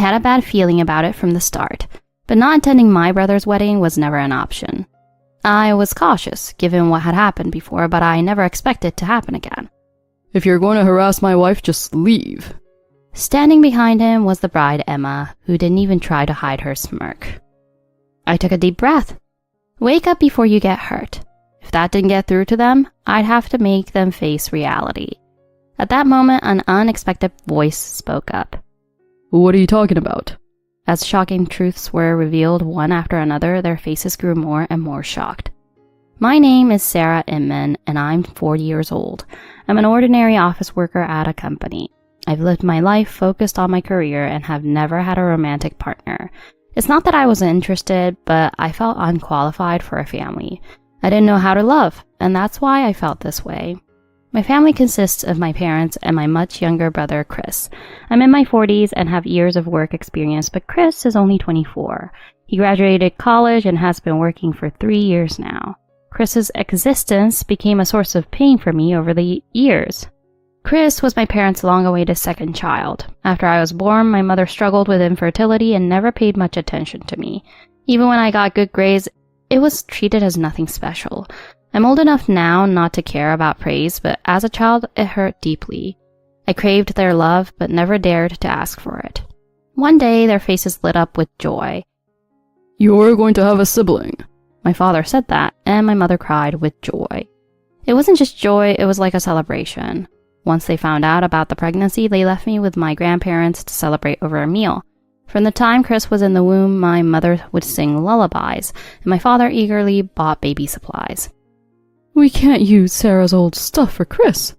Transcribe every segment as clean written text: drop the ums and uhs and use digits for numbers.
had a bad feeling about it from the start, but not attending my brother's wedding was never an option. I was cautious, given what had happened before, but I never expected it to happen again. If you're going to harass my wife, just leave. Standing behind him was the bride, Emma, who didn't even try to hide her smirk. I took a deep breath. Wake up before you get hurt. If that didn't get through to them, I'd have to make them face reality. At that moment, an unexpected voice spoke up. What are you talking about? As shocking truths were revealed one after another, their faces grew more and more shocked. My name is Sarah Inman, and I'm 40 years old. I'm an ordinary office worker at a company. I've lived my life focused on my career and have never had a romantic partner. It's not that I wasn't interested, but I felt unqualified for a family. I didn't know how to love, and that's why I felt this way. My family consists of my parents and my much younger brother, Chris. I'm in my 40s and have years of work experience, but Chris is only 24. He graduated college and has been working for 3 years now. Chris's existence became a source of pain for me over the years. Chris was my parents' long-awaited second child. After I was born, my mother struggled with infertility and never paid much attention to me. Even when I got good grades, it was treated as nothing special. I'm old enough now not to care about praise, but as a child, it hurt deeply. I craved their love, but never dared to ask for it. One day, their faces lit up with joy. You're going to have a sibling. My father said that, and my mother cried with joy. It wasn't just joy, it was like a celebration. Once they found out about the pregnancy, they left me with my grandparents to celebrate over a meal. From the time Chris was in the womb, my mother would sing lullabies, and my father eagerly bought baby supplies. We can't use Sarah's old stuff for Chris.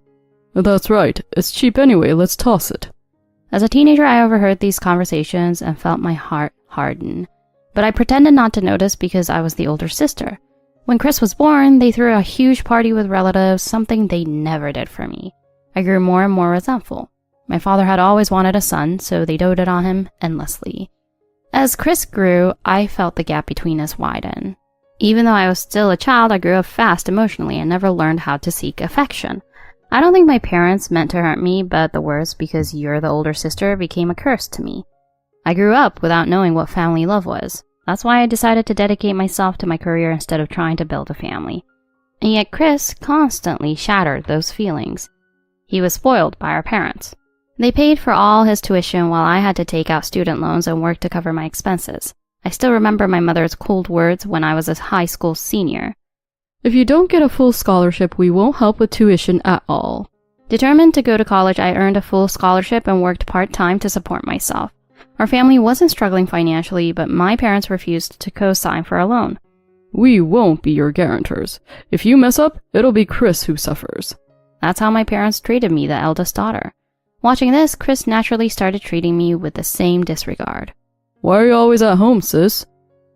That's right, it's cheap anyway, let's toss it. As a teenager, I overheard these conversations and felt my heart harden. But I pretended not to notice because I was the older sister. When Chris was born, they threw a huge party with relatives, something they never did for me. I grew more and more resentful. My father had always wanted a son, so they doted on him endlessly. As Chris grew, I felt the gap between us widen. Even though I was still a child, I grew up fast emotionally and never learned how to seek affection. I don't think my parents meant to hurt me, but the words "because you're the older sister" became a curse to me. I grew up without knowing what family love was. That's why I decided to dedicate myself to my career instead of trying to build a family. And yet Chris constantly shattered those feelings. He was spoiled by our parents. They paid for all his tuition while I had to take out student loans and work to cover my expenses. I still remember my mother's cold words when I was a high school senior. If you don't get a full scholarship, we won't help with tuition at all. Determined to go to college, I earned a full scholarship and worked part-time to support myself. Our family wasn't struggling financially, but my parents refused to co-sign for a loan. We won't be your guarantors. If you mess up, it'll be Chris who suffers. That's how my parents treated me, the eldest daughter. Watching this, Chris naturally started treating me with the same disregard. Why are you always at home, sis?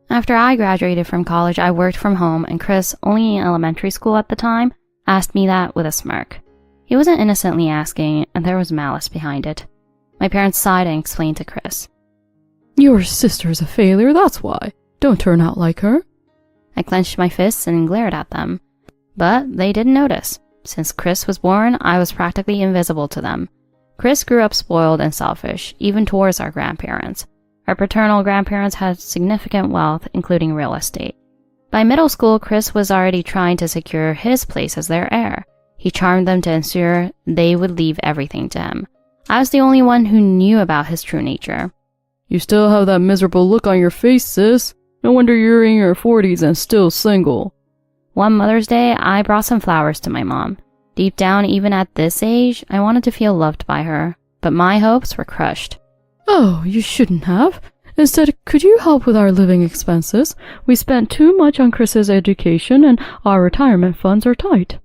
After I graduated from college, I worked from home, and Chris, only in elementary school at the time, asked me that with a smirk. He wasn't innocently asking, and there was malice behind it. My parents sighed and explained to Chris. Your sister's a failure, that's why. Don't turn out like her. I clenched my fists and glared at them. But they didn't notice. Since Chris was born, I was practically invisible to them. Chris grew up spoiled and selfish, even towards our grandparents. Our paternal grandparents had significant wealth, including real estate. By middle school, Chris was already trying to secure his place as their heir. He charmed them to ensure they would leave everything to him. I was the only one who knew about his true nature. You still have that miserable look on your face, sis. No wonder you're in your 40s and still single. One Mother's Day, I brought some flowers to my mom. Deep down, even at this age, I wanted to feel loved by her, but my hopes were crushed. Oh, you shouldn't have. Instead, could you help with our living expenses? We spent too much on Chris's education and our retirement funds are tight.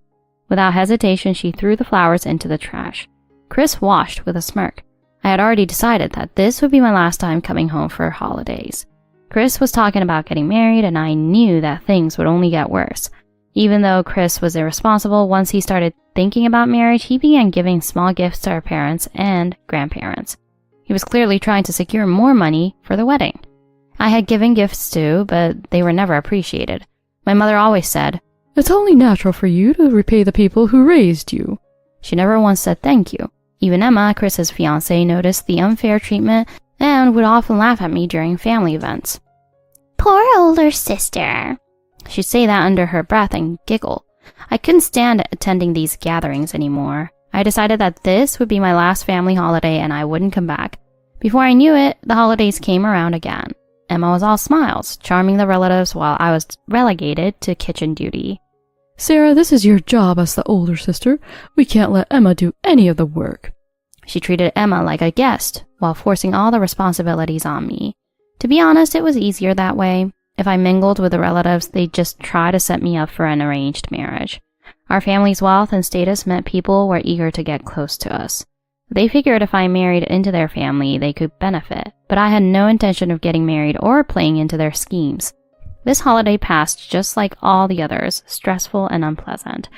Without hesitation, she threw the flowers into the trash. Chris washed with a smirk. I had already decided that this would be my last time coming home for holidays. Chris was talking about getting married, and I knew that things would only get worse. Even though Chris was irresponsible, once he started thinking about marriage, he began giving small gifts to our parents and grandparents. He was clearly trying to secure more money for the wedding. I had given gifts too, but they were never appreciated. My mother always said, "It's only natural for you to repay the people who raised you." She never once said thank you. Even Emma, Chris's fiancée, noticed the unfair treatment and would often laugh at me during family events. "Poor older sister." She'd say that under her breath and giggle. I couldn't stand attending these gatherings anymore. I decided that this would be my last family holiday and I wouldn't come back. Before I knew it, the holidays came around again. Emma was all smiles, charming the relatives while I was relegated to kitchen duty. "Sarah, this is your job as the older sister. We can't let Emma do any of the work." She treated Emma like a guest while forcing all the responsibilities on me. To be honest, it was easier that way. If I mingled with the relatives, they'd just try to set me up for an arranged marriage. Our family's wealth and status meant people were eager to get close to us. They figured if I married into their family, they could benefit, but I had no intention of getting married or playing into their schemes. This holiday passed just like all the others, stressful and unpleasant.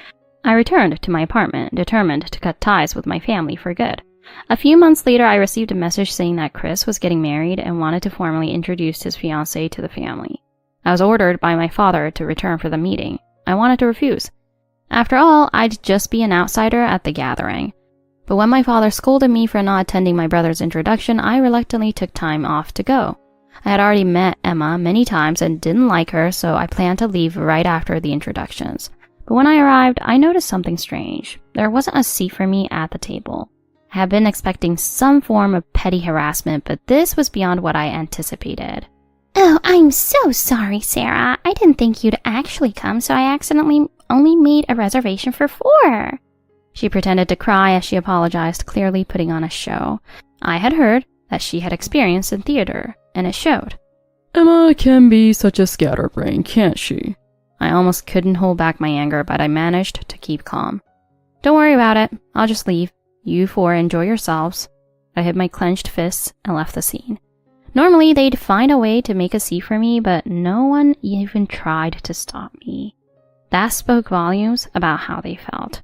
I returned to my apartment, determined to cut ties with my family for good. A few months later, I received a message saying that Chris was getting married and wanted to formally introduce his fiancée to the family. I was ordered by my father to return for the meeting. I wanted to refuse. After all, I'd just be an outsider at the gathering. But when my father scolded me for not attending my brother's introduction, I reluctantly took time off to go. I had already met Emma many times and didn't like her, so I planned to leave right after the introductions. But when I arrived, I noticed something strange. There wasn't a seat for me at the table. I had been expecting some form of petty harassment, but this was beyond what I anticipated. "Oh, I'm so sorry, Sarah. I didn't think you'd actually come, so I accidentally only made a reservation for 4. She pretended to cry as she apologized, clearly putting on a show. I had heard that she had experience in theater, and it showed. "Emma can be such a scatterbrain, can't she?" I almost couldn't hold back my anger, but I managed to keep calm. "Don't worry about it. I'll just leave. You 4 enjoy yourselves." I hid my clenched fists and left the scene. Normally, they'd find a way to make a seat for me, but no one even tried to stop me. That spoke volumes about how they felt.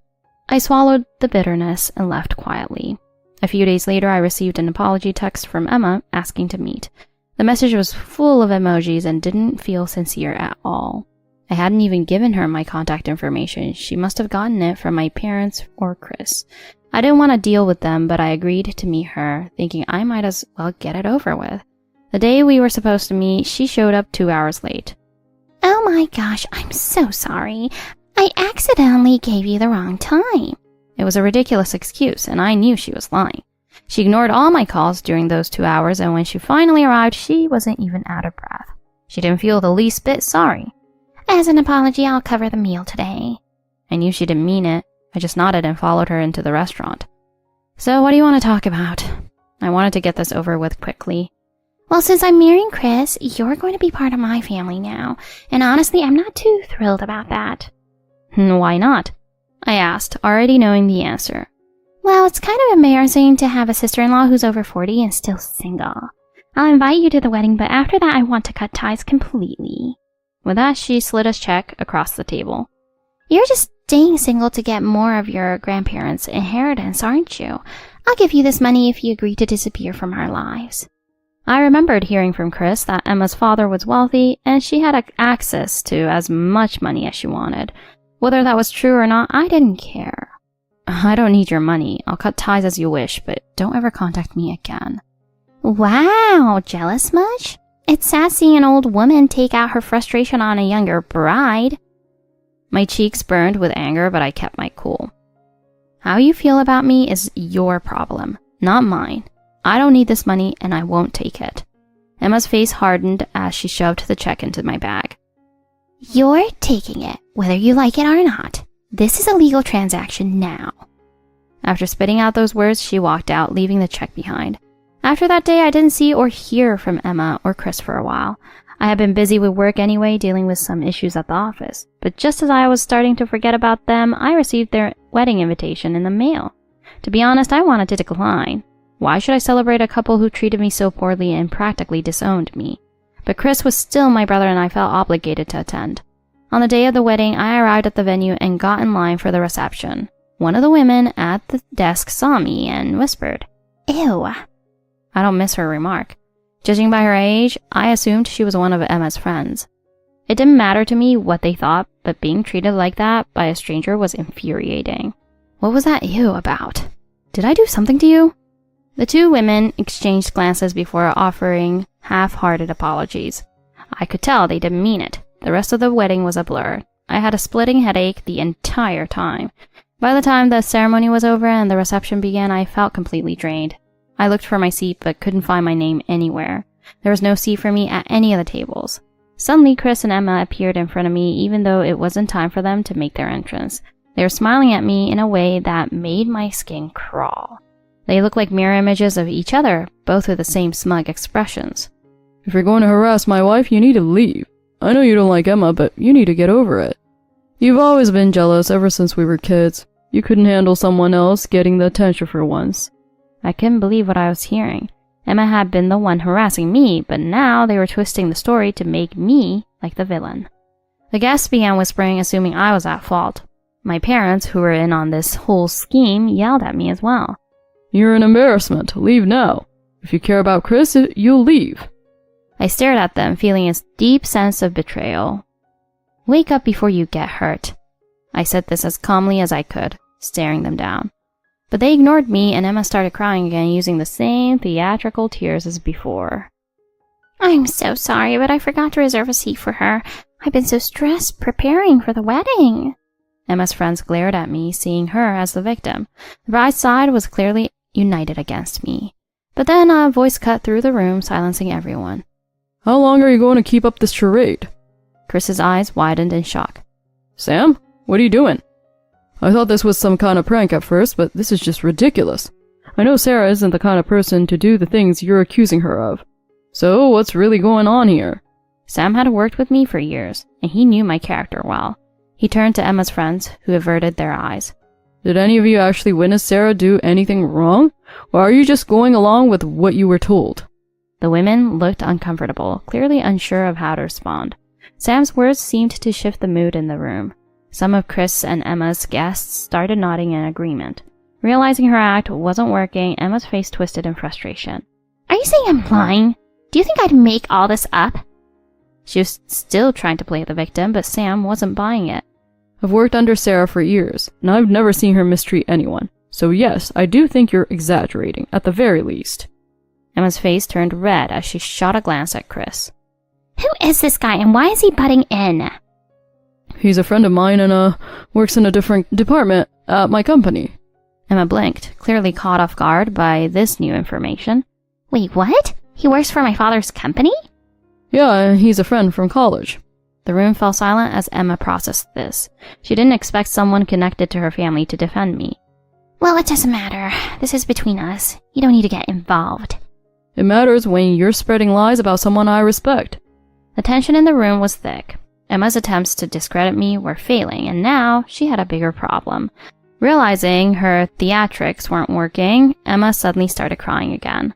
I swallowed the bitterness and left quietly. A few days later, I received an apology text from Emma asking to meet. The message was full of emojis and didn't feel sincere at all. I hadn't even given her my contact information. She must have gotten it from my parents or Chris. I didn't want to deal with them, but I agreed to meet her, thinking I might as well get it over with. The day we were supposed to meet, she showed up 2 hours late. "Oh my gosh, I'm so sorry. I accidentally gave you the wrong time." It was a ridiculous excuse, and I knew she was lying. She ignored all my calls during those 2 hours, and when she finally arrived, she wasn't even out of breath. She didn't feel the least bit sorry. "As an apology, I'll cover the meal today." I knew she didn't mean it. I just nodded and followed her into the restaurant. "So what do you want to talk about?" I wanted to get this over with quickly. "Well, since I'm marrying Chris, you're going to be part of my family now. And honestly, I'm not too thrilled about that." "Why not?" I asked, already knowing the answer. "Well, it's kind of embarrassing to have a sister-in-law who's over 40 and still single. I'll invite you to the wedding, but after that I want to cut ties completely." With that, she slid a check across the table. "You're just staying single to get more of your grandparents' inheritance, aren't you? I'll give you this money if you agree to disappear from our lives." I remembered hearing from Chris that Emma's father was wealthy and she had access to as much money as she wanted. Whether that was true or not, I didn't care. "I don't need your money. I'll cut ties as you wish, but don't ever contact me again." Wow, jealous much? It's sad seeing an old woman take out her frustration on a younger bride. My cheeks burned with anger, but I kept my cool. "How you feel about me is your problem, not mine. I don't need this money and I won't take it." Emma's face hardened as she shoved the check into my bag. "You're taking it, whether you like it or not. This is a legal transaction now." After spitting out those words, she walked out, leaving the check behind. After that day, I didn't see or hear from Emma or Chris for a while. I had been busy with work anyway, dealing with some issues at the office. But just as I was starting to forget about them, I received their wedding invitation in the mail. To be honest, I wanted to decline. Why should I celebrate a couple who treated me so poorly and practically disowned me? But Chris was still my brother and I felt obligated to attend. On the day of the wedding, I arrived at the venue and got in line for the reception. One of the women at the desk saw me and whispered, "Ew." I don't miss her remark. Judging by her age, I assumed she was one of Emma's friends. It didn't matter to me what they thought, but being treated like that by a stranger was infuriating. What was that ew about? Did I do something to you? The two women exchanged glances before offering half-hearted apologies. I could tell they didn't mean it. The rest of the wedding was a blur. I had a splitting headache the entire time. By the time the ceremony was over and the reception began, I felt completely drained. I looked for my seat but couldn't find my name anywhere. There was no seat for me at any of the tables. Suddenly, Chris and Emma appeared in front of me even though it wasn't time for them to make their entrance. They were smiling at me in a way that made my skin crawl. They looked like mirror images of each other, both with the same smug expressions. If you're going to harass my wife, you need to leave. I know you don't like Emma, but you need to get over it. You've always been jealous ever since we were kids. You couldn't handle someone else getting the attention for once. I couldn't believe what I was hearing. Emma had been the one harassing me, but now they were twisting the story to make me like the villain. The guests began whispering, assuming I was at fault. My parents, who were in on this whole scheme, yelled at me as well. You're an embarrassment. Leave now. If you care about Chris, you'll leave. I stared at them, feeling a deep sense of betrayal. Wake up before you get hurt. I said this as calmly as I could, staring them down. But they ignored me, and Emma started crying again, using the same theatrical tears as before. I'm so sorry, but I forgot to reserve a seat for her. I've been so stressed preparing for the wedding. Emma's friends glared at me, seeing her as the victim. The bride's side was clearly united against me. But then a voice cut through the room, silencing everyone. How long are you going to keep up this charade? Chris's eyes widened in shock. Sam, what are you doing? I thought this was some kind of prank at first, but this is just ridiculous. I know Sarah isn't the kind of person to do the things you're accusing her of. So, what's really going on here? Sam had worked with me for years, and he knew my character well. He turned to Emma's friends, who averted their eyes. Did any of you actually witness Sarah do anything wrong? Or are you just going along with what you were told? The women looked uncomfortable, clearly unsure of how to respond. Sam's words seemed to shift the mood in the room. Some of Chris and Emma's guests started nodding in agreement. Realizing her act wasn't working, Emma's face twisted in frustration. Are you saying I'm lying? Do you think I'd make all this up? She was still trying to play the victim, but Sam wasn't buying it. I've worked under Sarah for years, and I've never seen her mistreat anyone. So yes, I do think you're exaggerating, at the very least. Emma's face turned red as she shot a glance at Chris. Who is this guy, and why is he butting in? He's a friend of mine and works in a different department at my company. Emma blinked, clearly caught off guard by this new information. Wait, what? He works for my father's company? Yeah, he's a friend from college. The room fell silent as Emma processed this. She didn't expect someone connected to her family to defend me. Well, it doesn't matter. This is between us. You don't need to get involved. It matters when you're spreading lies about someone I respect. The tension in the room was thick. Emma's attempts to discredit me were failing, and now she had a bigger problem. Realizing her theatrics weren't working, Emma suddenly started crying again.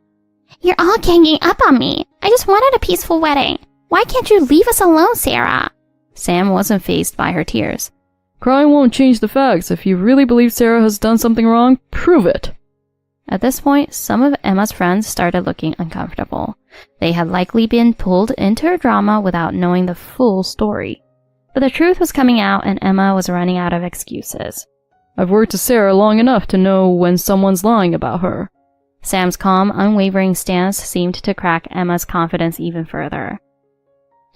You're all ganging up on me. I just wanted a peaceful wedding. Why can't you leave us alone, Sarah? Sam wasn't fazed by her tears. Crying won't change the facts. If you really believe Sarah has done something wrong, prove it. At this point, some of Emma's friends started looking uncomfortable. They had likely been pulled into her drama without knowing the full story. But the truth was coming out, and Emma was running out of excuses. I've worked with Sarah long enough to know when someone's lying about her. Sam's calm, unwavering stance seemed to crack Emma's confidence even further.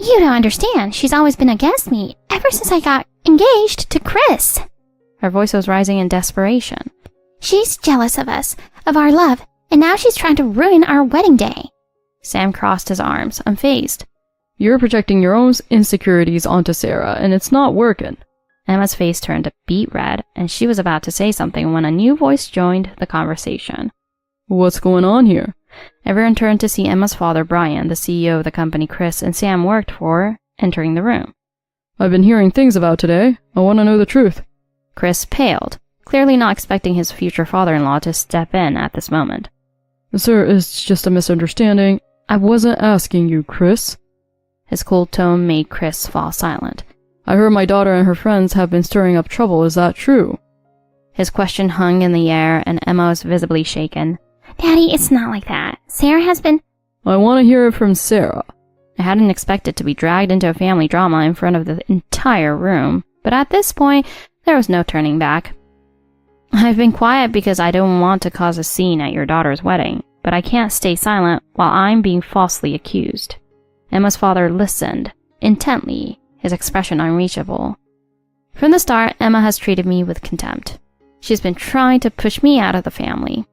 You don't understand. She's always been against me, ever since I got engaged to Chris. Her voice was rising in desperation. She's jealous of us, of our love, and now she's trying to ruin our wedding day. Sam crossed his arms, unfazed. You're projecting your own insecurities onto Sarah, and it's not working. Emma's face turned a beet red, and she was about to say something when a new voice joined the conversation. What's going on here? Everyone turned to see Emma's father, Brian, the CEO of the company Chris and Sam worked for, entering the room. I've been hearing things about today. I want to know the truth. Chris paled, clearly not expecting his future father-in-law to step in at this moment. Sir, it's just a misunderstanding. I wasn't asking you, Chris. His cold tone made Chris fall silent. I heard my daughter and her friends have been stirring up trouble. Is that true? His question hung in the air, and Emma was visibly shaken. Daddy, it's not like that. Sarah has been... I want to hear it from Sarah. I hadn't expected to be dragged into a family drama in front of the entire room, but at this point, there was no turning back. I've been quiet because I don't want to cause a scene at your daughter's wedding, but I can't stay silent while I'm being falsely accused. Emma's father listened intently, his expression unreachable. From the start, Emma has treated me with contempt. She's been trying to push me out of the family.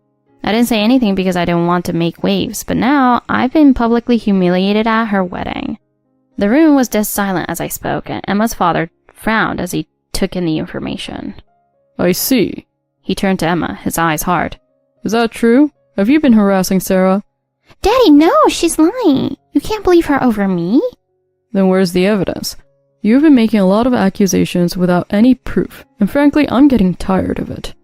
I didn't say anything because I didn't want to make waves, but now I've been publicly humiliated at her wedding. The room was dead silent as I spoke, and Emma's father frowned as he took in the information. I see. He turned to Emma, his eyes hard. Is that true? Have you been harassing Sarah? Daddy, no, she's lying. You can't believe her over me. Then where's the evidence? You've been making a lot of accusations without any proof, and frankly, I'm getting tired of it.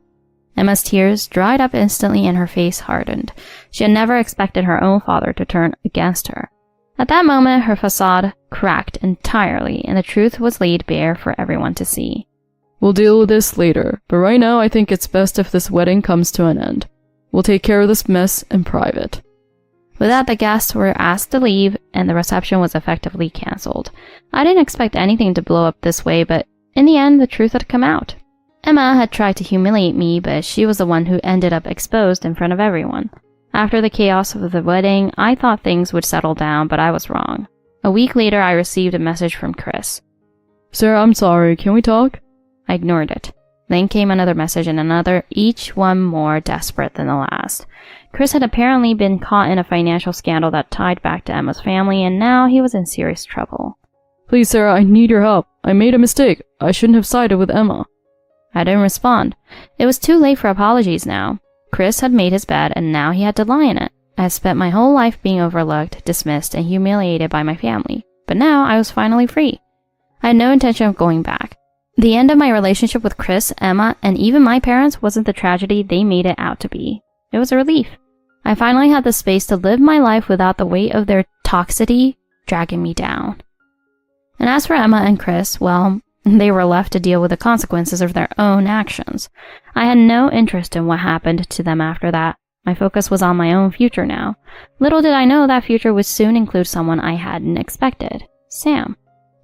Emma's tears dried up instantly and her face hardened. She had never expected her own father to turn against her. At that moment, her facade cracked entirely, and the truth was laid bare for everyone to see. We'll deal with this later, but right now I think it's best if this wedding comes to an end. We'll take care of this mess in private. With that, the guests were asked to leave, and the reception was effectively cancelled. I didn't expect anything to blow up this way, but in the end, the truth had come out. Emma had tried to humiliate me, but she was the one who ended up exposed in front of everyone. After the chaos of the wedding, I thought things would settle down, but I was wrong. A week later, I received a message from Chris. Sarah, I'm sorry. Can we talk? I ignored it. Then came another message and another, each one more desperate than the last. Chris had apparently been caught in a financial scandal that tied back to Emma's family, and now he was in serious trouble. Please, Sarah, I need your help. I made a mistake. I shouldn't have sided with Emma. I didn't respond. It was too late for apologies now. Chris had made his bed, and now he had to lie in it. I had spent my whole life being overlooked, dismissed, and humiliated by my family. But now I was finally free. I had no intention of going back. The end of my relationship with Chris, Emma, and even my parents wasn't the tragedy they made it out to be. It was a relief. I finally had the space to live my life without the weight of their toxicity dragging me down. And as for Emma and Chris, well, they were left to deal with the consequences of their own actions. I had no interest in what happened to them after that. My focus was on my own future now. Little did I know that future would soon include someone I hadn't expected, Sam.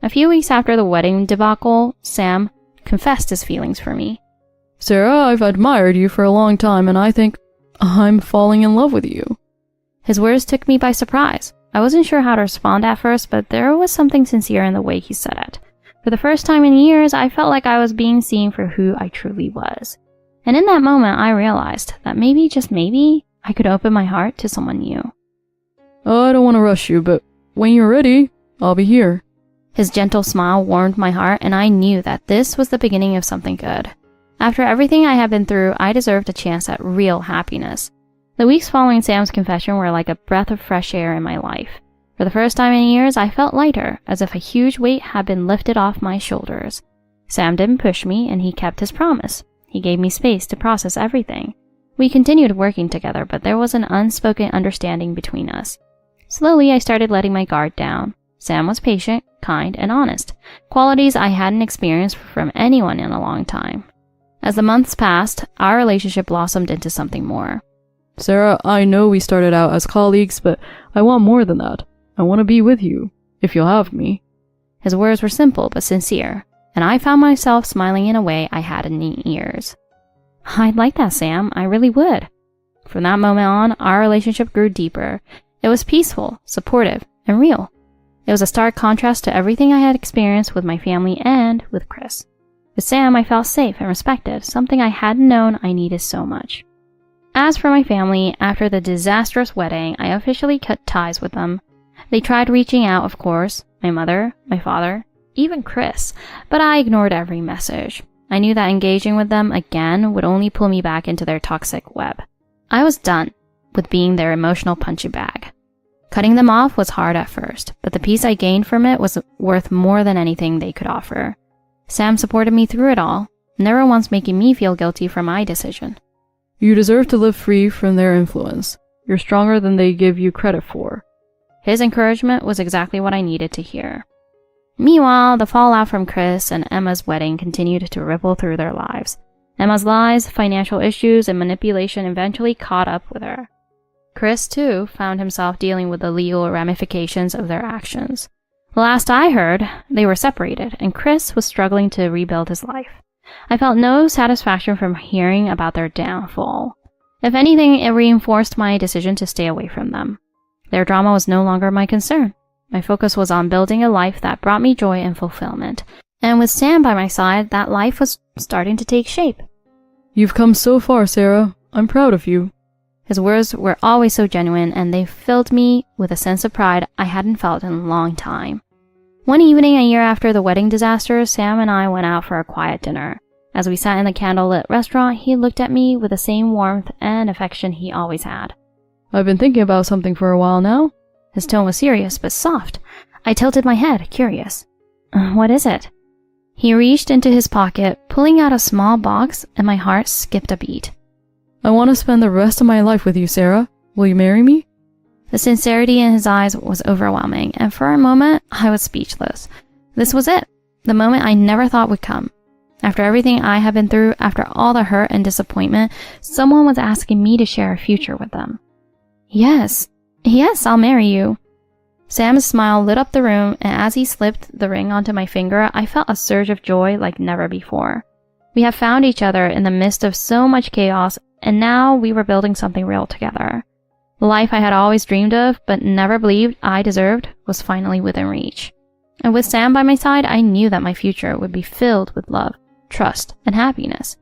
A few weeks after the wedding debacle, Sam confessed his feelings for me. Sarah, I've admired you for a long time, and I think I'm falling in love with you. His words took me by surprise. I wasn't sure how to respond at first, but there was something sincere in the way he said it. For the first time in years, I felt like I was being seen for who I truly was. And in that moment, I realized that maybe, just maybe, I could open my heart to someone new. Oh, I don't want to rush you, but when you're ready, I'll be here. His gentle smile warmed my heart, and I knew that this was the beginning of something good. After everything I had been through, I deserved a chance at real happiness. The weeks following Sam's confession were like a breath of fresh air in my life. For the first time in years, I felt lighter, as if a huge weight had been lifted off my shoulders. Sam didn't push me, and he kept his promise. He gave me space to process everything. We continued working together, but there was an unspoken understanding between us. Slowly, I started letting my guard down. Sam was patient, kind, and honest, qualities I hadn't experienced from anyone in a long time. As the months passed, our relationship blossomed into something more. Sarah, I know we started out as colleagues, but I want more than that. I want to be with you, if you'll have me. His words were simple but sincere, and I found myself smiling in a way I hadn't in years. I'd like that, Sam. I really would. From that moment on, our relationship grew deeper. It was peaceful, supportive, and real. It was a stark contrast to everything I had experienced with my family and with Chris. With Sam, I felt safe and respected, something I hadn't known I needed so much. As for my family, after the disastrous wedding, I officially cut ties with them. They tried reaching out, of course, my mother, my father, even Chris, but I ignored every message. I knew that engaging with them again would only pull me back into their toxic web. I was done with being their emotional punching bag. Cutting them off was hard at first, but the peace I gained from it was worth more than anything they could offer. Sam supported me through it all, never once making me feel guilty for my decision. You deserve to live free from their influence. You're stronger than they give you credit for. His encouragement was exactly what I needed to hear. Meanwhile, the fallout from Chris and Emma's wedding continued to ripple through their lives. Emma's lies, financial issues, and manipulation eventually caught up with her. Chris, too, found himself dealing with the legal ramifications of their actions. The last I heard, they were separated, and Chris was struggling to rebuild his life. I felt no satisfaction from hearing about their downfall. If anything, it reinforced my decision to stay away from them. Their drama was no longer my concern. My focus was on building a life that brought me joy and fulfillment. And with Sam by my side, that life was starting to take shape. You've come so far, Sarah. I'm proud of you. His words were always so genuine, and they filled me with a sense of pride I hadn't felt in a long time. One evening, a year after the wedding disaster, Sam and I went out for a quiet dinner. As we sat in the candlelit restaurant, he looked at me with the same warmth and affection he always had. I've been thinking about something for a while now. His tone was serious but soft. I tilted my head, curious. What is it? He reached into his pocket, pulling out a small box, and my heart skipped a beat. I want to spend the rest of my life with you, Sarah. Will you marry me? The sincerity in his eyes was overwhelming, and for a moment, I was speechless. This was it, the moment I never thought would come. After everything I had been through, after all the hurt and disappointment, someone was asking me to share a future with them. Yes, I'll marry you. Sam's smile lit up the room, and as he slipped the ring onto my finger, I felt a surge of joy like never before. We had found each other in the midst of so much chaos, and now we were building something real together. The life I had always dreamed of, but never believed I deserved, was finally within reach. And with Sam by my side, I knew that my future would be filled with love, trust, and happiness.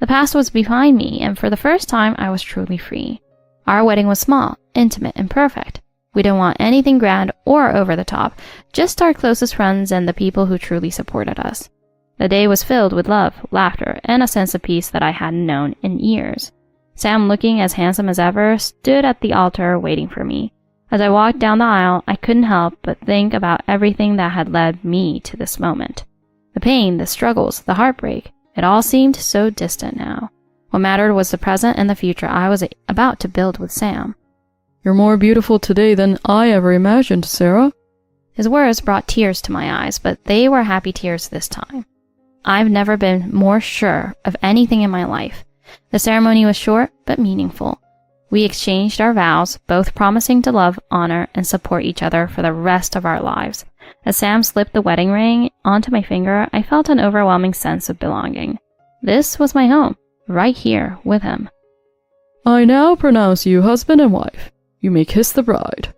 The past was behind me, and for the first time, I was truly free. Our wedding was small, intimate, and perfect. We didn't want anything grand or over the top, just our closest friends and the people who truly supported us. The day was filled with love, laughter, and a sense of peace that I hadn't known in years. Sam, looking as handsome as ever, stood at the altar waiting for me. As I walked down the aisle, I couldn't help but think about everything that had led me to this moment. The pain, the struggles, the heartbreak, it all seemed so distant now. What mattered was the present and the future I was about to build with Sam. You're more beautiful today than I ever imagined, Sarah. His words brought tears to my eyes, but they were happy tears this time. I've never been more sure of anything in my life. The ceremony was short but meaningful. We exchanged our vows, both promising to love, honor, and support each other for the rest of our lives. As Sam slipped the wedding ring onto my finger, I felt an overwhelming sense of belonging. This was my home, right here with him. I now pronounce you husband and wife. You may kiss the bride.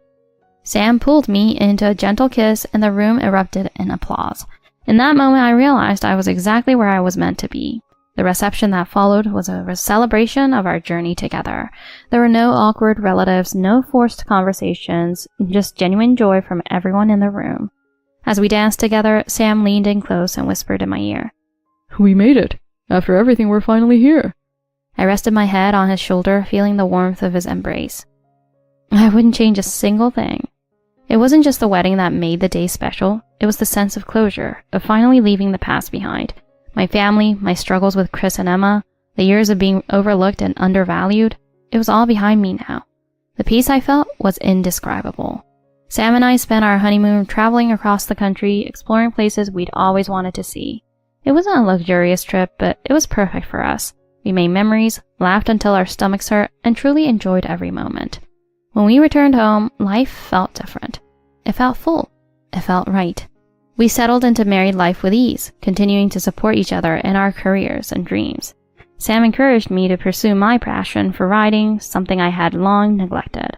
Sam pulled me into a gentle kiss, and the room erupted in applause. In that moment, I realized I was exactly where I was meant to be. The reception that followed was a celebration of our journey together. There were no awkward relatives, no forced conversations, just genuine joy from everyone in the room. As we danced together, Sam leaned in close and whispered in my ear. We made it. After everything, we're finally here. I rested my head on his shoulder, feeling the warmth of his embrace. I wouldn't change a single thing. It wasn't just the wedding that made the day special. It was the sense of closure, of finally leaving the past behind. My family, my struggles with Chris and Emma, the years of being overlooked and undervalued, it was all behind me now. The peace I felt was indescribable. Sam and I spent our honeymoon traveling across the country, exploring places we'd always wanted to see. It wasn't a luxurious trip, but it was perfect for us. We made memories, laughed until our stomachs hurt, and truly enjoyed every moment. When we returned home, life felt different. It felt full. It felt right. We settled into married life with ease, continuing to support each other in our careers and dreams. Sam encouraged me to pursue my passion for writing, something I had long neglected.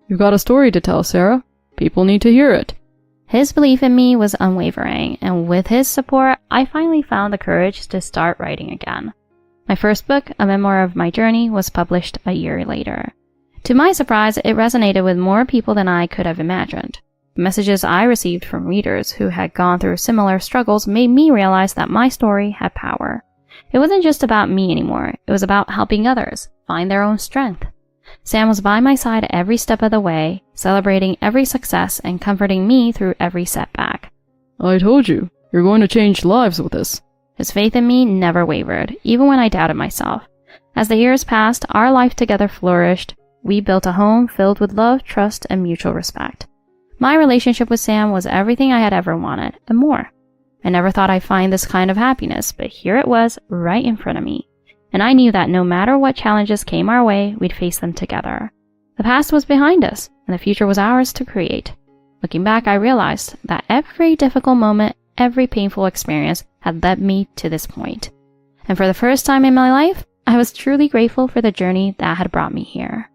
You've got a story to tell, Sarah. People need to hear it. His belief in me was unwavering, and with his support, I finally found the courage to start writing again. My first book, a memoir of my journey, was published a year later. To my surprise, it resonated with more people than I could have imagined. The messages I received from readers who had gone through similar struggles made me realize that my story had power. It wasn't just about me anymore. It was about helping others find their own strength. Sam was by my side every step of the way, celebrating every success and comforting me through every setback. I told you, you're going to change lives with this. His faith in me never wavered, even when I doubted myself. As the years passed, our life together flourished. We built a home filled with love, trust, and mutual respect. My relationship with Sam was everything I had ever wanted, and more. I never thought I'd find this kind of happiness, but here it was, right in front of me. And I knew that no matter what challenges came our way, we'd face them together. The past was behind us, and the future was ours to create. Looking back, I realized that every difficult moment, every painful experience had led me to this point. And for the first time in my life, I was truly grateful for the journey that had brought me here.